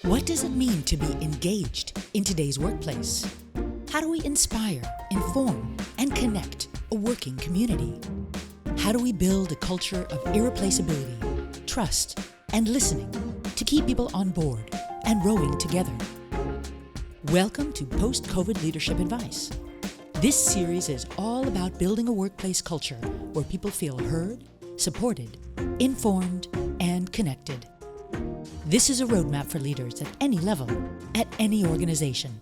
What does it mean to be engaged in today's workplace? How do we inspire, inform, and connect a working community? How do we build a culture of irreplaceability, trust, and listening to keep people on board and rowing together? Welcome to Post-COVID Leadership Advice. This series is all about building a workplace culture where people feel heard, supported, informed, and connected. This is a roadmap for leaders at any level, at any organization.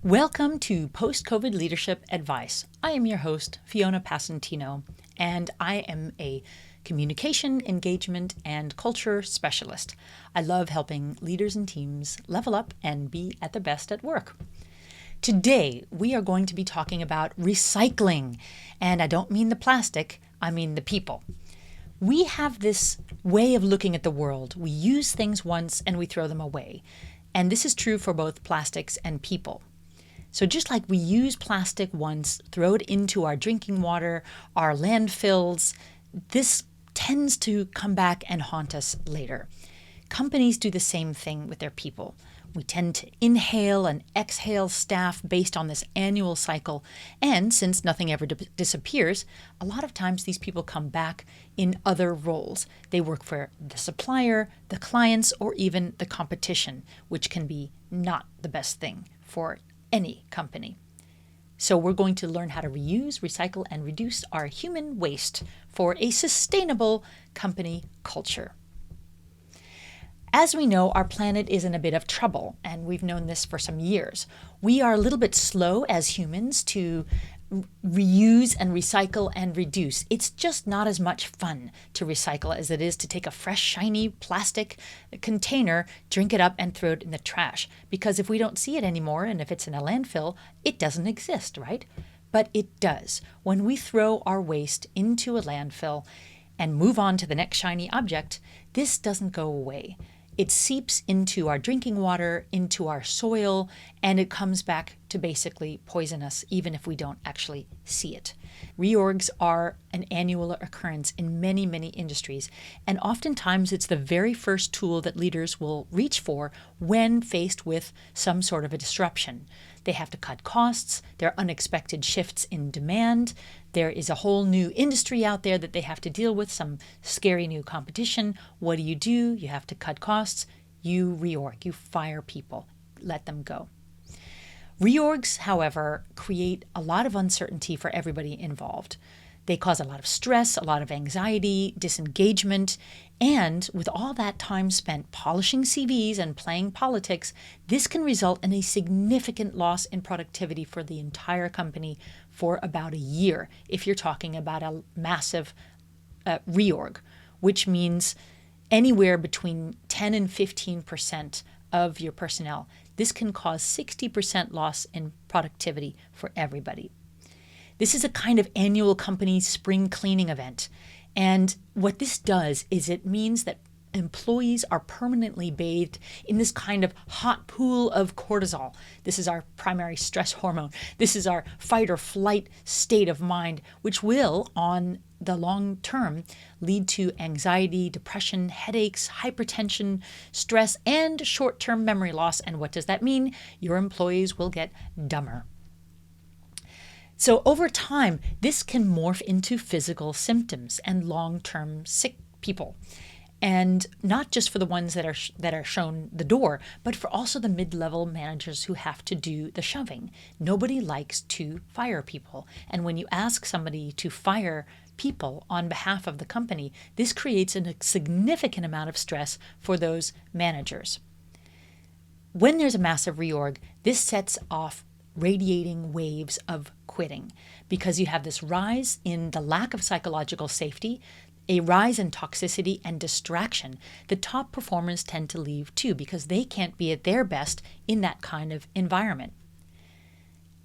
Welcome to Post-COVID Leadership Advice. I am your host, Fiona Passantino, and I am a communication, engagement, and culture specialist. I love helping leaders and teams level up and be at their best at work. Today, we are going to be talking about recycling, and I don't mean the plastic, I mean the people. We have this way of looking at the world. We use things once and we throw them away. And this is true for both plastics and people. So just like we use plastic once, throw it into our drinking water, our landfills, this tends to come back and haunt us later. Companies do the same thing with their people. We tend to inhale and exhale staff based on this annual cycle. And since nothing ever disappears, a lot of times these people come back in other roles. They work for the supplier, the clients, or even the competition, which can be not the best thing for any company. So we're going to learn how to reuse, recycle, and reduce our human waste for a sustainable company culture. As we know, our planet is in a bit of trouble, and we've known this for some years. We are a little bit slow as humans to reuse and recycle and reduce. It's just not as much fun to recycle as it is to take a fresh, shiny plastic container, drink it up, and throw it in the trash. Because if we don't see it anymore, and if it's in a landfill, it doesn't exist, right? But it does. When we throw our waste into a landfill and move on to the next shiny object, this doesn't go away. It seeps into our drinking water, into our soil, and it comes back to basically poison us, even if we don't actually see it. Reorgs are an annual occurrence in many, many industries, and oftentimes it's the very first tool that leaders will reach for when faced with some sort of a disruption. They have to cut costs, there are unexpected shifts in demand, there is a whole new industry out there that they have to deal with, some scary new competition. What do? You have to cut costs, you reorg, you fire people, let them go. Reorgs, however, create a lot of uncertainty for everybody involved. They cause a lot of stress, a lot of anxiety, disengagement, and with all that time spent polishing CVs and playing politics, this can result in a significant loss in productivity for the entire company for about a year, if you're talking about a massive reorg, which means anywhere between 10 and 15% of your personnel. This can cause 60% loss in productivity for everybody. This is a kind of annual company spring cleaning event. And what this does is it means that employees are permanently bathed in this kind of hot pool of cortisol. This is our primary stress hormone. This is our fight or flight state of mind, which will, on the long term, lead to anxiety, depression, headaches, hypertension, stress, and short-term memory loss. And what does that mean? Your employees will get dumber. So over time, this can morph into physical symptoms and long-term sick people. And not just for the ones that are shown the door, but for also the mid-level managers who have to do the shoving. Nobody likes to fire people. And when you ask somebody to fire people on behalf of the company, this creates a significant amount of stress for those managers. When there's a massive reorg, this sets off radiating waves of quitting because you have this rise in the lack of psychological safety, a rise in toxicity and distraction. The top performers tend to leave too because they can't be at their best in that kind of environment.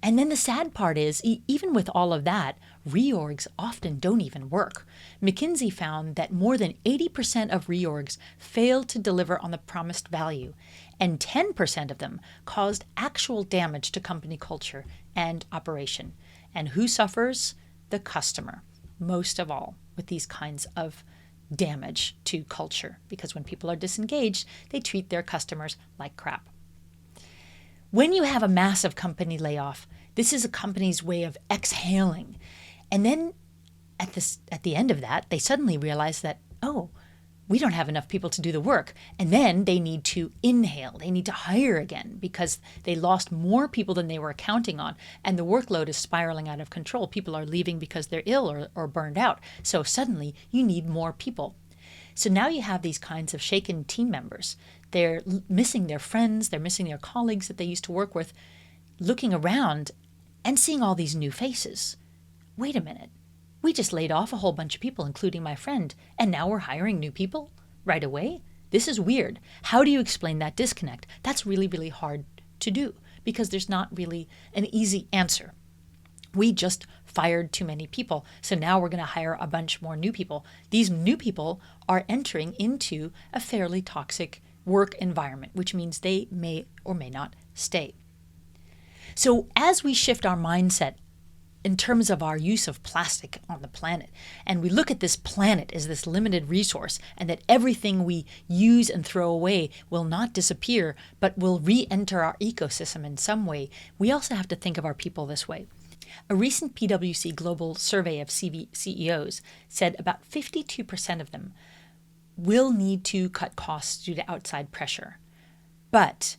And then the sad part is, even with all of that, reorgs often don't even work. McKinsey found that more than 80% of reorgs failed to deliver on the promised value, and 10% of them caused actual damage to company culture and operation. And who suffers? The customer, most of all, with these kinds of damage to culture, because when people are disengaged, they treat their customers like crap. When you have a massive company layoff, this is a company's way of exhaling. And then at the end of that, they suddenly realize that, oh, we don't have enough people to do the work. And then they need to inhale. They need to hire again because they lost more people than they were counting on. And the workload is spiraling out of control. People are leaving because they're ill or burned out. So suddenly you need more people. So now you have these kinds of shaken team members. They're missing their friends. They're missing their colleagues that they used to work with, looking around and seeing all these new faces. Wait a minute. We just laid off a whole bunch of people, including my friend, and now we're hiring new people right away? This is weird. How do you explain that disconnect? That's really, really hard to do because there's not really an easy answer. We just fired too many people, so now we're going to hire a bunch more new people. These new people are entering into a fairly toxic work environment, which means they may or may not stay. So as we shift our mindset in terms of our use of plastic on the planet, and we look at this planet as this limited resource, and that everything we use and throw away will not disappear, but will re-enter our ecosystem in some way, we also have to think of our people this way. A recent PwC global survey of CEOs said about 52% of them will need to cut costs due to outside pressure. But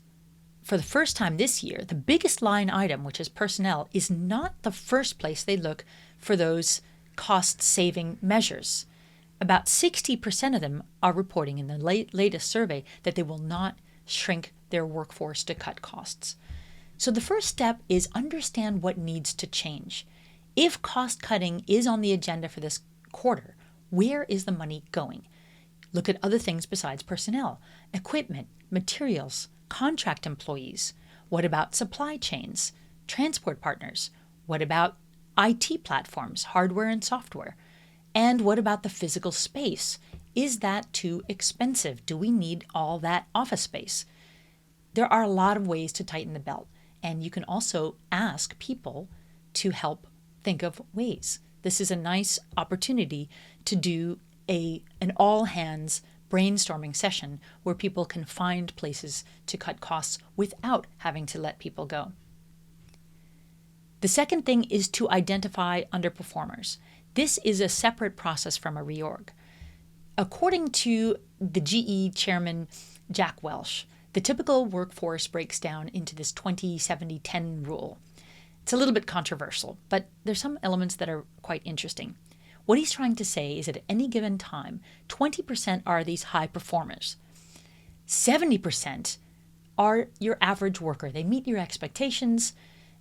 for the first time this year, the biggest line item, which is personnel, is not the first place they look for those cost-saving measures. About 60% of them are reporting in the latest survey that they will not shrink their workforce to cut costs. So the first step is understand what needs to change. If cost cutting is on the agenda for this quarter, where is the money going? Look at other things besides personnel, equipment, materials, contract employees. What about supply chains, transport partners? What about IT platforms, hardware and software? And what about the physical space? Is that too expensive? Do we need all that office space? There are a lot of ways to tighten the belt, and you can also ask people to help think of ways. This is a nice opportunity to do an all-hands brainstorming session where people can find places to cut costs without having to let people go. The second thing is to identify underperformers. This is a separate process from a reorg. According to the GE chairman, Jack Welch, the typical workforce breaks down into this 20-70-10 rule. It's a little bit controversial, but there's some elements that are quite interesting. What he's trying to say is that at any given time, 20% are these high performers. 70% are your average worker. They meet your expectations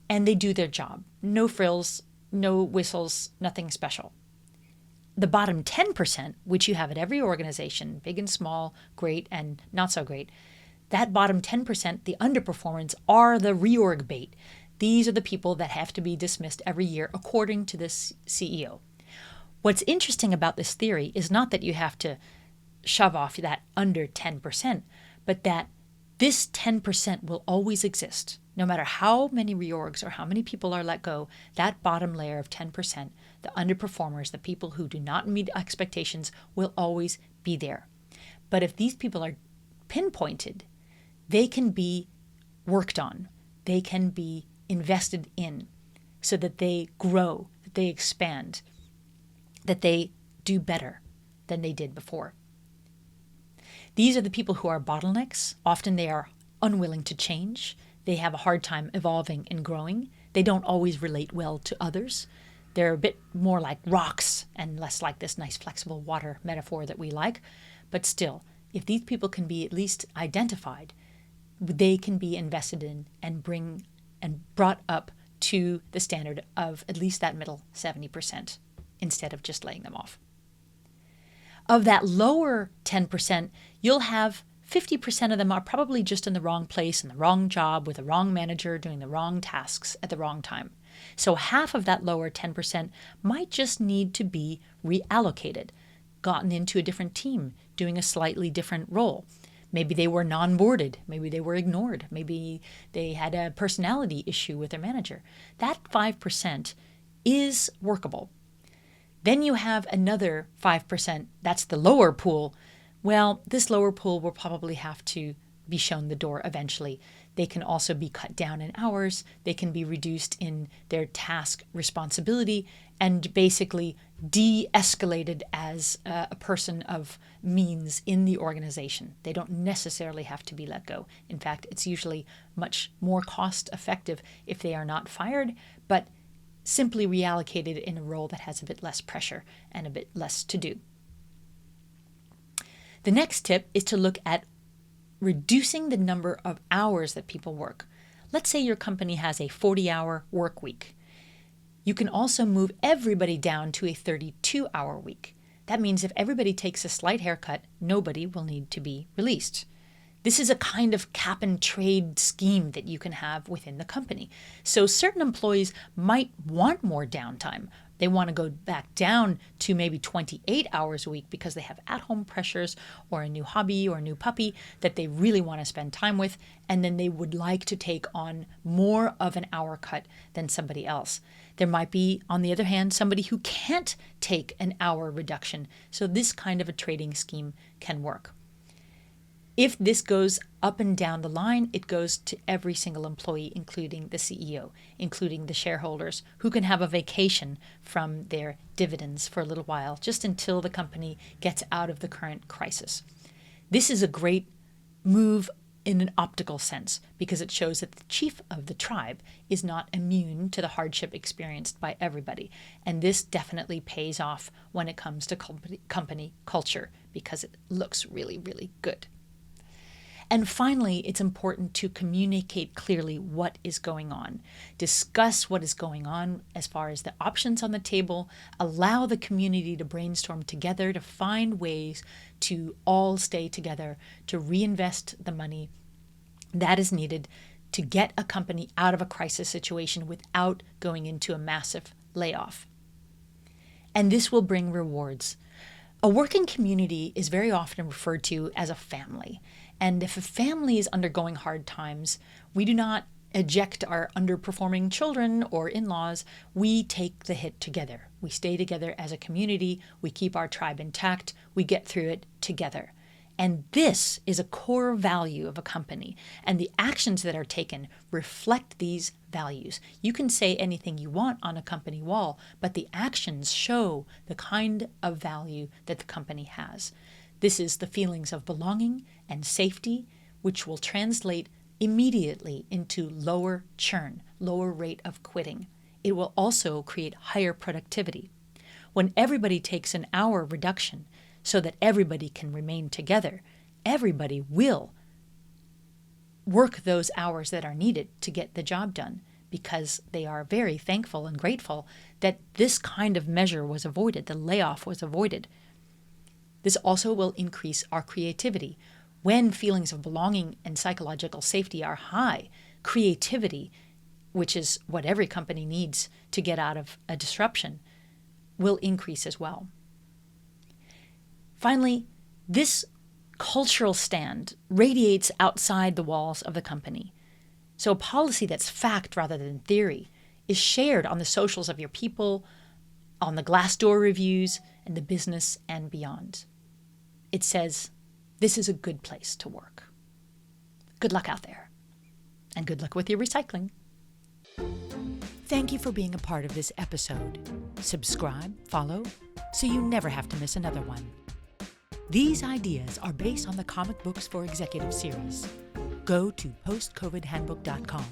and they do their job. No frills, no whistles, nothing special. The bottom 10%, which you have at every organization, big and small, great and not so great, that bottom 10%, the underperformers, are the reorg bait. These are the people that have to be dismissed every year, according to this CEO. What's interesting about this theory is not that you have to shove off that under 10%, but that this 10% will always exist. No matter how many reorgs or how many people are let go, that bottom layer of 10%, the underperformers, the people who do not meet expectations, will always be there. But if these people are pinpointed, they can be worked on. They can be invested in so that they grow, that they expand, that they do better than they did before. These are the people who are bottlenecks. Often they are unwilling to change. They have a hard time evolving and growing. They don't always relate well to others. They're a bit more like rocks and less like this nice flexible water metaphor that we like. But still, if these people can be at least identified, they can be invested in and brought up to the standard of at least that middle 70%. Instead of just laying them off. Of that lower 10%, you'll have 50% of them are probably just in the wrong place, in the wrong job, with the wrong manager, doing the wrong tasks at the wrong time. So half of that lower 10% might just need to be reallocated, gotten into a different team, doing a slightly different role. Maybe they were non-boarded. Maybe they were ignored. Maybe they had a personality issue with their manager. That 5% is workable. Then you have another 5%, that's the lower pool. Well, this lower pool will probably have to be shown the door eventually. They can also be cut down in hours, they can be reduced in their task responsibility, and basically de-escalated as a person of means in the organization. They don't necessarily have to be let go. In fact, it's usually much more cost effective if they are not fired, but simply reallocated in a role that has a bit less pressure and a bit less to do. The next tip is to look at reducing the number of hours that people work. Let's say your company has a 40-hour work week. You can also move everybody down to a 32-hour week. That means if everybody takes a slight haircut, nobody will need to be released. This is a kind of cap and trade scheme that you can have within the company. So certain employees might want more downtime. They want to go back down to maybe 28 hours a week because they have at-home pressures or a new hobby or a new puppy that they really want to spend time with, and then they would like to take on more of an hour cut than somebody else. There might be, on the other hand, somebody who can't take an hour reduction, so this kind of a trading scheme can work. If this goes up and down the line, it goes to every single employee, including the CEO, including the shareholders, who can have a vacation from their dividends for a little while, just until the company gets out of the current crisis. This is a great move in an optical sense, because it shows that the chief of the tribe is not immune to the hardship experienced by everybody. And this definitely pays off when it comes to company culture, because it looks really, really good. And finally, it's important to communicate clearly what is going on. Discuss what is going on as far as the options on the table. Allow the community to brainstorm together to find ways to all stay together, to reinvest the money that is needed to get a company out of a crisis situation without going into a massive layoff. And this will bring rewards. A working community is very often referred to as a family. And if a family is undergoing hard times, we do not eject our underperforming children or in-laws. We take the hit together. We stay together as a community. We keep our tribe intact. We get through it together. And this is a core value of a company. And the actions that are taken reflect these values. You can say anything you want on a company wall, but the actions show the kind of value that the company has. This is the feelings of belonging and safety, which will translate immediately into lower churn, lower rate of quitting. It will also create higher productivity. When everybody takes an hour reduction so that everybody can remain together, everybody will work those hours that are needed to get the job done, because they are very thankful and grateful that this kind of measure was avoided, the layoff was avoided. This also will increase our creativity. When feelings of belonging and psychological safety are high, creativity, which is what every company needs to get out of a disruption, will increase as well. Finally, this cultural stand radiates outside the walls of the company. So a policy that's fact rather than theory is shared on the socials of your people, on the Glassdoor reviews, and the business and beyond. It says, this is a good place to work. Good luck out there. And good luck with your recycling. Thank you for being a part of this episode. Subscribe, follow, so you never have to miss another one. These ideas are based on the Comic Books for Executive series. Go to postcovidhandbook.com